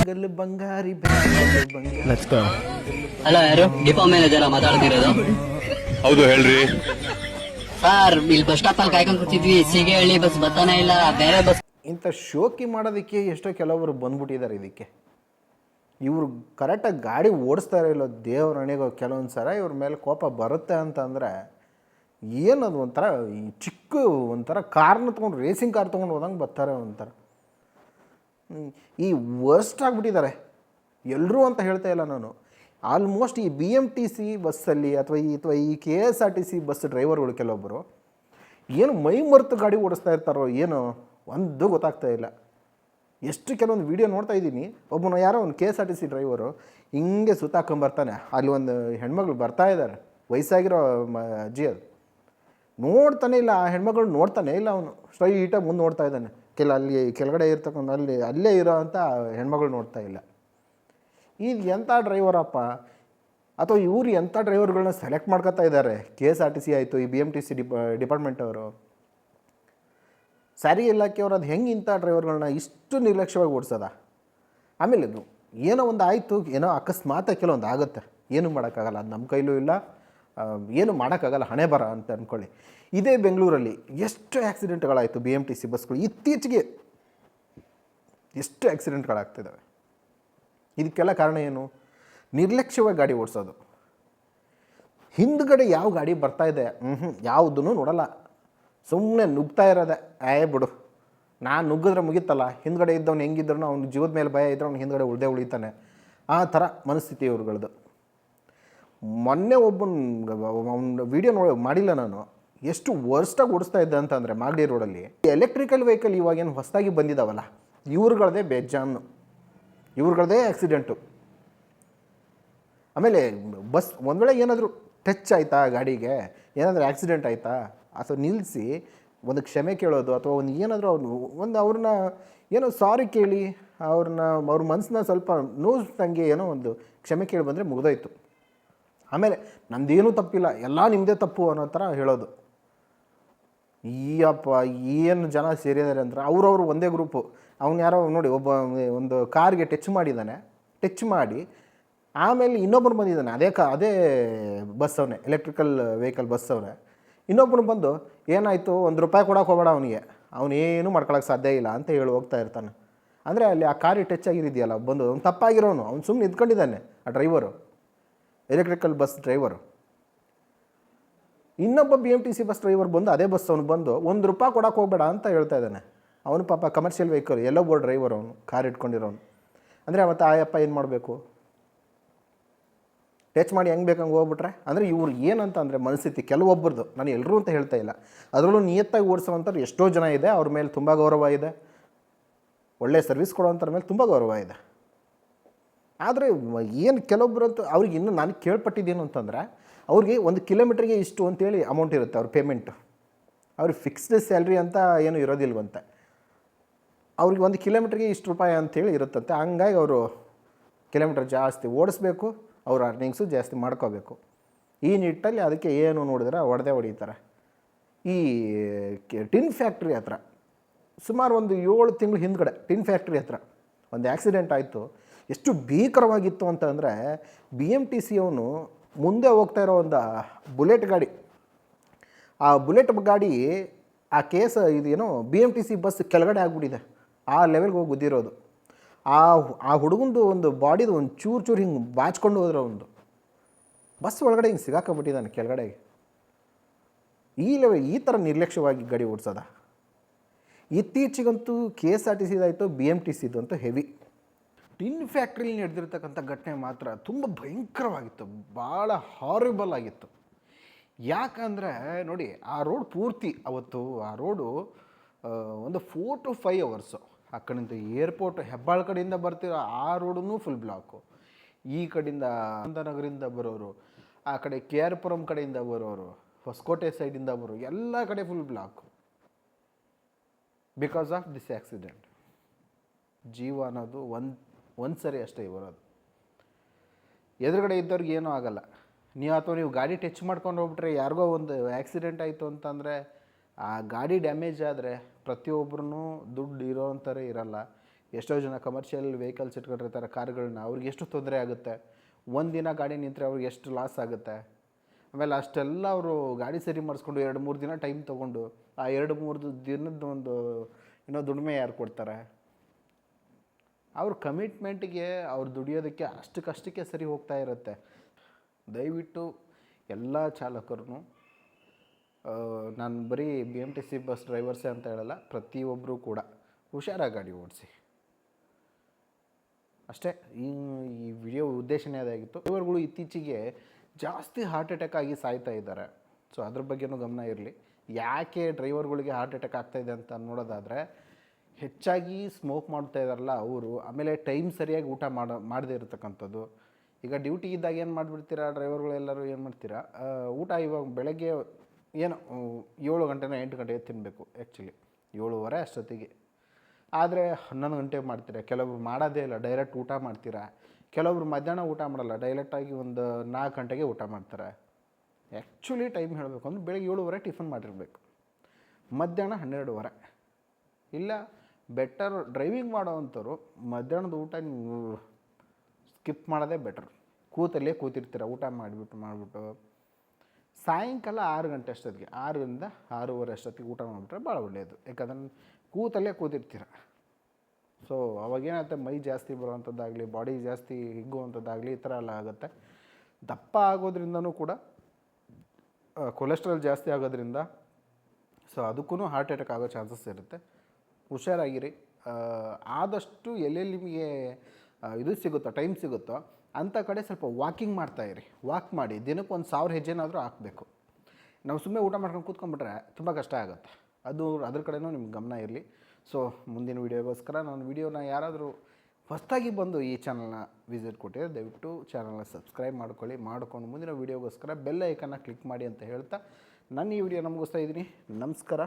Bangle Bangari bangle Bangari. Let's go. Hello, ಯಾರು depot manager ಮಾತಾಡ್ತಿರೋದು? ಹೌದು ಹೇಳ್ರಿ. ಸರ್, ಇಲ್ಲಿ ಬಸ್ ಸ್ಟಾಪ್ ಅಲ್ಲಿ ಕಾಯ್ಕೊಂಡ್ ಕೂತಿದ್ವಿ, ಸಿಗೇಹಳ್ಳಿ ಬಸ್ ಬರ್ತಾನೆ ಇಲ್ಲ, ಬೇರೆ ಬಸ್. ಇಂಥ ಶೋಕಿ ಮಾಡೋದಕ್ಕೆ ಎಷ್ಟೋ ಕೆಲವರು ಬಂದ್ಬಿಟ್ಟಿದ್ದಾರೆ ಇದಕ್ಕೆ. ಇವರು ಕರೆಕ್ಟಾಗಿ ಗಾಡಿ ಓಡಿಸ್ತಾರೆ ಇಲ್ಲೋ ದೇವ್ರ ಹಣೆಗೋ. ಕೆಲವೊಂದು ಸಲ ಇವ್ರ ಮೇಲೆ ಕೋಪ ಬರುತ್ತೆ ಅಂತಂದರೆ ಏನದು ಒಂಥರ ಈ ಚಿಕ್ಕ ಒಂಥರ ಕಾರ್ನ ತೊಗೊಂಡು ರೇಸಿಂಗ್ ಕಾರ್ ತೊಗೊಂಡು ಹೋದಂಗೆ ಬರ್ತಾರೆ ಒಂಥರ. ಈ ವರ್ಸ್ಟ್ ಆಗಿಬಿಟ್ಟಿದ್ದಾರೆ ಎಲ್ಲರೂ ಅಂತ ಹೇಳ್ತಾ ಇಲ್ಲ ನಾನು. ಆಲ್ಮೋಸ್ಟ್ ಈ BMTC ಬಸ್ಸಲ್ಲಿ ಅಥವಾ ಈ KSRTC ಬಸ್ ಡ್ರೈವರ್ಗಳು ಕೆಲವೊಬ್ಬರು ಏನು ಮೈ ಮರೆತು ಗಾಡಿ ಓಡಿಸ್ತಾ ಇರ್ತಾರೋ ಏನೋ ಒಂದು ಗೊತ್ತಾಗ್ತಾ ಇಲ್ಲ. ಎಷ್ಟು ಕೆಲವೊಂದು ವೀಡಿಯೋ ನೋಡ್ತಾ ಇದ್ದೀನಿ. ಒಬ್ಬನು ಯಾರೋ ಒಂದು KSRTC ಡ್ರೈವರು ಹಿಂಗೆ ಸುತ್ತಾಕೊಂಬರ್ತಾನೆ. ಅಲ್ಲಿ ಒಂದು ಹೆಣ್ಮಗಳು ಬರ್ತಾ ಇದ್ದಾರೆ, ವಯಸ್ಸಾಗಿರೋ ಅಜ್ಜಿ. ಅದು ನೋಡ್ತಾನೆ ಇಲ್ಲ, ಆ ಹೆಣ್ಮಗಳು ನೋಡ್ತಾನೆ ಇಲ್ಲ. ಅವನು ಸ್ಟ್ರೈಟಾಗಿ ಮುಂದೆ ನೋಡ್ತಾ ಇದ್ದಾನೆ. ಅಲ್ಲಿ ಕೆಳಗಡೆ ಇರ್ತಕ್ಕಂಥ ಅಲ್ಲೇ ಇರೋ ಅಂಥ ಹೆಣ್ಮಗಳು ನೋಡ್ತಾ ಇಲ್ಲ. ಇದು ಎಂಥ ಡ್ರೈವರಪ್ಪ, ಅಥವಾ ಇವರು ಎಂಥ ಡ್ರೈವರ್ಗಳನ್ನ ಸೆಲೆಕ್ಟ್ ಮಾಡ್ಕೊತಾ ಇದ್ದಾರೆ. KSRTC ಆಯಿತು, ಈ BMTC ಡಿಪಾರ್ಟ್ಮೆಂಟ್ ಅವರು, ಸಾರಿಗೆ ಇಲಾಖೆಯವರು ಅದು ಹೆಂಗೆ ಇಂಥ ಡ್ರೈವರ್ಗಳನ್ನ ಇಷ್ಟು ನಿರ್ಲಕ್ಷ್ಯವಾಗಿ ಓಡಿಸೋದ. ಆಮೇಲೆ ಇದು ಏನೋ ಒಂದು ಆಯಿತು, ಏನೋ ಅಕಸ್ಮಾತ್ ಕೆಲವೊಂದು ಆಗುತ್ತೆ, ಏನೂ ಮಾಡೋಕ್ಕಾಗಲ್ಲ, ಅದು ನಮ್ಮ ಕೈಲೂ ಇಲ್ಲ, ಏನು ಮಾಡೋಕ್ಕಾಗಲ್ಲ, ಹಣೆ ಬರ ಅಂತ ಅಂದ್ಕೊಳ್ಳಿ. ಇದೇ ಬೆಂಗಳೂರಲ್ಲಿ ಎಷ್ಟು ಆ್ಯಕ್ಸಿಡೆಂಟ್ಗಳಾಯಿತು BMTC ಬಸ್ಗಳು. ಇತ್ತೀಚೆಗೆ ಎಷ್ಟು ಆ್ಯಕ್ಸಿಡೆಂಟ್ಗಳಾಗ್ತಿದ್ದಾವೆ. ಇದಕ್ಕೆಲ್ಲ ಕಾರಣ ಏನು? ನಿರ್ಲಕ್ಷ್ಯವಾಗಿ ಗಾಡಿ ಓಡಿಸೋದು. ಹಿಂದ್ಗಡೆ ಯಾವ ಗಾಡಿ ಬರ್ತಾಯಿದೆ ಯಾವುದೂ ನೋಡಲ್ಲ, ಸುಮ್ಮನೆ ನುಗ್ತಾ ಇರೋದೆ. ಬಿಡು, ನಾನು ನುಗ್ಗಿದ್ರೆ ಮುಗಿತಲ್ಲ, ಹಿಂದ್ಗಡೆ ಇದ್ದವ್ನು ಹೆಂಗಿದ್ರು ಅವ್ನ ಜೀವದ ಮೇಲೆ ಭಯ ಇದ್ದರೆ ಅವ್ನು ಹಿಂದ್ಗಡೆ ಉಳಿತಾನೆ. ಆ ಥರ ಮನಸ್ಥಿತಿ ಇವ್ರುಗಳದ್ದು. ಮೊನ್ನೆ ಅವ್ನ ವೀಡಿಯೋ ಮಾಡಿಲ್ಲ ನಾನು, ಎಷ್ಟು ವರ್ಸ್ಟಾಗಿ ಓಡಿಸ್ತಾ ಇದ್ದೆ ಅಂತಂದರೆ ಮಾಗಡಿ ರೋಡಲ್ಲಿ. ಎಲೆಕ್ಟ್ರಿಕಲ್ ವೆಹಿಕಲ್ ಇವಾಗೇನು ಹೊಸದಾಗಿ ಬಂದಿದ್ದಾವಲ್ಲ, ಇವ್ರುಗಳದೇ ಬೇಜಾನು, ಇವ್ರುಗಳದೇ ಆ್ಯಕ್ಸಿಡೆಂಟು. ಆಮೇಲೆ ಬಸ್ ಒಂದು ವೇಳೆ ಏನಾದರೂ ಟಚ್ ಆಯಿತಾ ಗಾಡಿಗೆ, ಏನಾದರೂ ಆ್ಯಕ್ಸಿಡೆಂಟ್ ಆಯಿತಾ, ಅಥವಾ ನಿಲ್ಲಿಸಿ ಒಂದು ಕ್ಷಮೆ ಕೇಳೋದು, ಅಥವಾ ಒಂದು ಏನಾದರೂ ಅವ್ರನ್ನ ಏನೋ ಸಾರಿ ಕೇಳಿ ಅವ್ರ ಮನಸ್ಸನ್ನ ಸ್ವಲ್ಪ ನೋಯಿಸ್ದಂಗೆ ಏನೋ ಒಂದು ಕ್ಷಮೆ ಕೇಳಿ ಬಂದರೆ ಮುಗಿದೋಯ್ತು. ಆಮೇಲೆ ನಮ್ಮದೇನೂ ತಪ್ಪಿಲ್ಲ, ಎಲ್ಲ ನಿಮ್ಮದೇ ತಪ್ಪು ಅನ್ನೋ ಥರ ಹೇಳೋದು. ಈಯಪ್ಪ ಏನು ಜನ ಸೇರಿದ್ದಾರೆ ಅಂದರೆ ಅವ್ರವ್ರು ಒಂದೇ ಗ್ರೂಪು. ಅವ್ನು ಯಾರೋ ನೋಡಿ ಒಂದು ಕಾರ್ಗೆ ಟಚ್ ಮಾಡಿದ್ದಾನೆ, ಟಚ್ ಮಾಡಿ ಆಮೇಲೆ ಇನ್ನೊಬ್ಬರು ಬಂದಿದ್ದಾನೆ, ಅದೇ ಬಸ್ ಅವನೇ, ಎಲೆಕ್ಟ್ರಿಕಲ್ ವೆಹಿಕಲ್ ಬಸ್ ಅವನೇ. ಇನ್ನೊಬ್ಬರು ಬಂದು ಏನಾಯಿತು, ₹1 ಕೊಡೋಕೆ ಹೋಗಬೇಡ, ಅವನೇನು ಮಾಡ್ಕೊಳಕ್ಕೆ ಸಾಧ್ಯ ಇಲ್ಲ ಅಂತ ಹೇಳಿ ಹೋಗ್ತಾ ಇರ್ತಾನೆ. ಅಂದರೆ ಅಲ್ಲಿ ಆ ಕಾರಿಗೆ ಟಚ್ ಆಗಿರಿದೆಯಲ್ಲ, ಬಂದು ಅವ್ನು ತಪ್ಪಾಗಿರೋನು, ಅವ್ನು ಸುಮ್ಮನೆ ನಿಂತ್ಕೊಂಡಿದ್ದಾನೆ, ಆ ಡ್ರೈವರು, ಎಲೆಕ್ಟ್ರಿಕಲ್ ಬಸ್ ಡ್ರೈವರು. ಇನ್ನೊಬ್ಬ BMTC ಬಸ್ ಡ್ರೈವರ್ ಬಂದು ಅದೇ ಬಸ್ ಅವನು ಬಂದು ₹1 ಕೊಡೋಕೆ ಹೋಗಬೇಡ ಅಂತ ಹೇಳ್ತಾ ಇದ್ದಾನೆ. ಅವನು ಪಾಪ ಕಮರ್ಷಿಯಲ್ ವೆಹಿಕಲ್ ಎಲ್ಲೋ ಬೋರ್ಡ್ ಡ್ರೈವರ್, ಅವನು ಕಾರ್ ಇಟ್ಕೊಂಡಿರೋನು. ಅಂದರೆ ಅವತ್ತು ಆಯಪ್ಪ ಏನು ಮಾಡಬೇಕು, ಟಚ್ ಮಾಡಿ ಹೆಂಗೆ ಬೇಕಂಗೆ ಹೋಗ್ಬಿಟ್ರೆ. ಅಂದರೆ ಇವ್ರು ಏನಂತ ಅಂದರೆ ಮನಸ್ಥಿತಿ ಕೆಲವೊಬ್ಬರದು, ನಾನು ಎಲ್ಲರೂ ಅಂತ ಹೇಳ್ತಾ ಇಲ್ಲ, ಅದರಲ್ಲೂ ನಿಯತ್ತಾಗಿ ಓಡಿಸೋವಂಥವ್ರು ಎಷ್ಟೋ ಜನ ಇದೆ, ಅವ್ರ ಮೇಲೆ ತುಂಬ ಗೌರವ ಇದೆ, ಒಳ್ಳೆಯ ಸರ್ವಿಸ್ ಕೊಡೋವಂಥವ್ರ ಮೇಲೆ ತುಂಬ ಗೌರವ ಇದೆ. ಆದರೆ ಏನು ಕೆಲವೊಬ್ಬರಂತೂ ಅವ್ರಿಗೆ ಇನ್ನೂ ನಾನು ಕೇಳ್ಪಟ್ಟಿದ್ದೇನು ಅಂತಂದರೆ, ಅವ್ರಿಗೆ 1 ಕಿಲೋಮೀಟ್ರಿಗೆ ಇಷ್ಟು ಅಂತೇಳಿ ಅಮೌಂಟ್ ಇರುತ್ತೆ ಅವ್ರ ಪೇಮೆಂಟು. ಅವ್ರಿಗೆ ಫಿಕ್ಸ್ಡ್ ಸ್ಯಾಲ್ರಿ ಅಂತ ಏನೂ ಇರೋದಿಲ್ವಂತೆ. ಅವ್ರಿಗೆ 1 ಕಿಲೋಮೀಟ್ರಿಗೆ ಇಷ್ಟು ರೂಪಾಯಿ ಅಂಥೇಳಿ ಇರುತ್ತಂತೆ. ಹಂಗಾಗಿ ಅವರು ಕಿಲೋಮೀಟ್ರ್ ಜಾಸ್ತಿ ಓಡಿಸ್ಬೇಕು, ಅವ್ರ ಅರ್ನಿಂಗ್ಸು ಜಾಸ್ತಿ ಮಾಡ್ಕೋಬೇಕು. ಈ ನಿಟ್ಟಲ್ಲಿ ಅದಕ್ಕೆ ಏನು ನೋಡಿದ್ರೆ ಹೊಡಿತಾರೆ. ಈ ಟಿನ್ ಫ್ಯಾಕ್ಟ್ರಿ ಹತ್ರ ಸುಮಾರು ಒಂದು 7 ತಿಂಗಳು ಹಿಂದ್ಗಡೆ ಟಿನ್ ಫ್ಯಾಕ್ಟ್ರಿ ಹತ್ರ ಒಂದು ಆ್ಯಕ್ಸಿಡೆಂಟ್ ಆಯಿತು. ಎಷ್ಟು ಭೀಕರವಾಗಿತ್ತು ಅಂತಂದರೆ, BMTC ಅವನು ಮುಂದೆ ಹೋಗ್ತಾ ಇರೋ ಒಂದು ಬುಲೆಟ್ ಗಾಡಿ, ಆ ಬುಲೆಟ್ ಗಾಡಿ ಆ ಇದೇನೋ BMTC ಬಸ್ ಕೆಳಗಡೆ ಆಗಿಬಿಟ್ಟಿದೆ. ಆ ಲೆವೆಲ್ಗೆ ಹೋಗಿ ಗುದ್ದಿರೋದು. ಆ ಹುಡುಗಂದು ಒಂದು ಬಾಡಿದು ಒಂದು ಚೂರು ಹಿಂಗೆ ಬಾಚ್ಕೊಂಡು ಹೋದ್ರೆ ಒಂದು ಬಸ್ ಒಳಗಡೆ ಹಿಂಗೆ ಸಿಗಾಕೊಂಬಿಟ್ಟಿದ್ದಾನೆ ಕೆಳಗಡೆಗೆ. ಈ ಥರ ನಿರ್ಲಕ್ಷ್ಯವಾಗಿ ಗಾಡಿ ಓಡಿಸೋದ. ಇತ್ತೀಚೆಗಂತೂ KSRTCದಾಯಿತು, BMTCದು ಅಂತೂ ಹೆವಿ. ಟಿನ್ ಫ್ಯಾಕ್ಟ್ರಿಲಿ ನಡೆದಿರ್ತಕ್ಕಂಥ ಘಟನೆ ಮಾತ್ರ ತುಂಬ ಭಯಂಕರವಾಗಿತ್ತು, ಭಾಳ ಹಾರಿಬಲ್ ಆಗಿತ್ತು. ಯಾಕಂದರೆ ನೋಡಿ, ಆ ರೋಡ್ ಪೂರ್ತಿ ಅವತ್ತು ಆ ರೋಡು ಒಂದು 4 to 5 ಅವರ್ಸು ಆ ಕಡೆಯಿಂದ ಏರ್ಪೋರ್ಟ್ ಹೆಬ್ಬಾಳ ಕಡೆಯಿಂದ ಬರ್ತಿರೋ ಆ ರೋಡೂ ಫುಲ್ ಬ್ಲಾಕು. ಈ ಕಡೆಯಿಂದ ನಗರಿಂದ ಬರೋರು, ಆ ಕಡೆ KR ಪುರಂ ಕಡೆಯಿಂದ ಬರೋರು, ಹೊಸಕೋಟೆ ಸೈಡಿಂದ ಬರೋರು, ಎಲ್ಲ ಕಡೆ full block. Because of this accident. ಜೀವ ಅನ್ನೋದು ಒಂದು ಸರಿ ಅಷ್ಟೇ ಬರೋದು. ಎದುರುಗಡೆ ಇದ್ದವ್ರಿಗೆ ಏನೂ ಆಗಲ್ಲ. ನೀವು ಗಾಡಿ ಟಚ್ ಮಾಡ್ಕೊಂಡು ಹೋಗ್ಬಿಟ್ರೆ, ಯಾರಿಗೋ ಒಂದು ಆ್ಯಕ್ಸಿಡೆಂಟ್ ಆಯಿತು ಅಂತಂದರೆ, ಆ ಗಾಡಿ ಡ್ಯಾಮೇಜ್ ಆದರೆ ಪ್ರತಿಯೊಬ್ಬರೂ ದುಡ್ಡು ಇರೋವಂಥರೇ ಇರಲ್ಲ. ಎಷ್ಟೋ ಜನ ಕಮರ್ಷಿಯಲ್ ವೆಹಿಕಲ್ಸ್ ಇಟ್ಕೊಂಡಿರ್ತಾರೆ ಕಾರ್ಗಳನ್ನ, ಅವ್ರಿಗೆ ಎಷ್ಟು ತೊಂದರೆ ಆಗುತ್ತೆ. ಒಂದಿನ ಗಾಡಿ ನಿಂತರೆ ಅವ್ರಿಗೆ ಎಷ್ಟು ಲಾಸ್ ಆಗುತ್ತೆ. ಆಮೇಲೆ ಅಷ್ಟೆಲ್ಲ ಅವರು ಗಾಡಿ ಸರಿ ಮಾಡಿಸ್ಕೊಂಡು 2-3 ದಿನ ಟೈಮ್ ತೊಗೊಂಡು ಆ 2-3 ದಿನದ ಒಂದು ದುಡಿಮೆ ಯಾರು ಕೊಡ್ತಾರೆ? ಅವ್ರ ಕಮಿಟ್ಮೆಂಟಿಗೆ ಅವ್ರು ದುಡಿಯೋದಕ್ಕೆ ಅಷ್ಟಕ್ಕಷ್ಟಕ್ಕೆ ಸರಿ ಹೋಗ್ತಾ ಇರುತ್ತೆ. ದಯವಿಟ್ಟು ಎಲ್ಲ ಚಾಲಕರು, ನಾನು ಬರೀ BMTC ಬಸ್ ಡ್ರೈವರ್ಸೇ ಅಂತ ಹೇಳಲ್ಲ, ಪ್ರತಿಯೊಬ್ಬರೂ ಕೂಡ ಹುಷಾರಾಗಿ ಗಾಡಿ ಓಡಿಸಿ ಅಷ್ಟೇ. ಈ ವಿಡಿಯೋ ಉದ್ದೇಶನೇ ಅದಾಗಿತ್ತು. ಡ್ರೈವರ್ಗಳು ಇತ್ತೀಚೆಗೆ ಜಾಸ್ತಿ ಹಾರ್ಟ್ ಅಟ್ಯಾಕ್ ಆಗಿ ಸಾಯ್ತಾ ಇದ್ದಾರೆ. ಸೊ ಅದ್ರ ಬಗ್ಗೆನೂ ಗಮನ ಇರಲಿ. ಯಾಕೆ ಡ್ರೈವರ್ಗಳಿಗೆ ಹಾರ್ಟ್ ಅಟ್ಯಾಕ್ ಆಗ್ತಾಯಿದೆ ಅಂತ ನೋಡೋದಾದರೆ, ಹೆಚ್ಚಾಗಿ ಸ್ಮೋಕ್ ಮಾಡ್ತಾ ಇದ್ದಾರಲ್ಲ ಅವರು, ಆಮೇಲೆ ಟೈಮ್ ಸರಿಯಾಗಿ ಊಟ ಮಾಡದೇ ಇರತಕ್ಕಂಥದ್ದು. ಈಗ ಡ್ಯೂಟಿ ಇದ್ದಾಗ ಏನು ಮಾಡಿಬಿಡ್ತೀರಾ ಡ್ರೈವರ್ಗಳೆಲ್ಲರೂ, ಏನು ಮಾಡ್ತೀರಾ, ಊಟ ಇವಾಗ ಬೆಳಗ್ಗೆ ಏನು 7 ಗಂಟೆನ 8 ಗಂಟೆಗೆ ತಿನ್ನಬೇಕು. ಆ್ಯಕ್ಚುಲಿ 7:30 ಅಷ್ಟೊತ್ತಿಗೆ, ಆದರೆ 11 ಗಂಟೆಗೆ ಮಾಡ್ತೀರಾ. ಕೆಲವರು ಮಾಡೋದೇ ಇಲ್ಲ, ಡೈರೆಕ್ಟ್ ಊಟ ಮಾಡ್ತೀರಾ. ಕೆಲವರು ಮಧ್ಯಾಹ್ನ ಊಟ ಮಾಡಲ್ಲ, ಡೈರೆಕ್ಟಾಗಿ ಒಂದು 4 ಗಂಟೆಗೆ ಊಟ ಮಾಡ್ತಾರೆ. ಆ್ಯಕ್ಚುಲಿ ಟೈಮ್ ಹೇಳಬೇಕು ಅಂದ್ರೆ ಬೆಳಗ್ಗೆ 7:30 ಟಿಫನ್ ಮಾಡಿರಬೇಕು, ಮಧ್ಯಾಹ್ನ 12:30. ಇಲ್ಲ ಬೆಟರ್ ಡ್ರೈವಿಂಗ್ ಮಾಡೋವಂಥವ್ರು ಮಧ್ಯಾಹ್ನದ ಊಟ ನೀವು ಸ್ಕಿಪ್ ಮಾಡೋದೇ ಬೆಟರ್. ಕೂತಲ್ಲೇ ಕೂತಿರ್ತೀರ, ಊಟ ಮಾಡಿಬಿಟ್ಟು ಸಾಯಂಕಾಲ 6 ಗಂಟೆ ಅಷ್ಟೊತ್ತಿಗೆ, 6ರಿಂದ 6:30 ಅಷ್ಟೊತ್ತಿಗೆ ಊಟ ಮಾಡಿಬಿಟ್ರೆ ಭಾಳ ಒಳ್ಳೆಯದು. ಯಾಕಂದ್ರೆ ಕೂತಲ್ಲೇ ಕೂತಿರ್ತೀರ. ಸೊ ಅವಾಗೇನಾಗುತ್ತೆ, ಮೈ ಜಾಸ್ತಿ ಬರುವಂಥದ್ದಾಗಲಿ, ಬಾಡಿ ಜಾಸ್ತಿ ಹಿಗ್ಗುವಂಥದ್ದಾಗಲಿ, ಈ ಥರ ಎಲ್ಲ ಆಗುತ್ತೆ. ದಪ್ಪ ಆಗೋದ್ರಿಂದನೂ ಕೂಡ ಕೊಲೆಸ್ಟ್ರಾಲ್ ಜಾಸ್ತಿ ಆಗೋದ್ರಿಂದ ಸೊ ಅದಕ್ಕೂ ಹಾರ್ಟ್ ಅಟ್ಯಾಕ್ ಆಗೋ ಚಾನ್ಸಸ್ ಇರುತ್ತೆ. ಹುಷಾರಾಗಿರಿ. ಆದಷ್ಟು ಎಲ್ಲೆಲ್ಲಿ ನಿಮಗೆ ಇದು ಸಿಗುತ್ತೋ, ಟೈಮ್ ಸಿಗುತ್ತೋ ಅಂಥ ಕಡೆ ಸ್ವಲ್ಪ ವಾಕಿಂಗ್ ಮಾಡ್ತಾಯಿರಿ. ವಾಕ್ ಮಾಡಿ ದಿನಕ್ಕೆ 1000 ಹೆಜ್ಜೆನಾದರೂ ಹಾಕಬೇಕು. ನಾವು ಸುಮ್ಮನೆ ಊಟ ಮಾಡ್ಕೊಂಡು ಕೂತ್ಕೊಂಡ್ಬಿಟ್ರೆ ತುಂಬ ಕಷ್ಟ ಆಗುತ್ತೆ. ಅದ್ರ ಕಡೆನೂ ನಿಮ್ಗೆ ಗಮನ ಇರಲಿ. ಸೊ ಮುಂದಿನ ವೀಡಿಯೋಗೋಸ್ಕರ ನಾನು ವಿಡಿಯೋನ ಯಾರಾದರೂ ಹೊಸದಾಗಿ ಬಂದು ಈ ಚಾನಲ್ನ ವಿಸಿಟ್ ಕೊಟ್ಟಿದ್ರೆ ದಯವಿಟ್ಟು ಚಾನಲ್ನ ಸಬ್ಸ್ಕ್ರೈಬ್ ಮಾಡ್ಕೊಂಡು ಮುಂದಿನ ವೀಡಿಯೋಗೋಸ್ಕರ ಬೆಲ್ ಐಕನ್ನ ಕ್ಲಿಕ್ ಮಾಡಿ ಅಂತ ಹೇಳ್ತಾ ನಾನು ಈ ವಿಡಿಯೋನ ಮುಗಿಸ್ತಾ ಇದ್ದೀನಿ. ನಮಸ್ಕಾರ.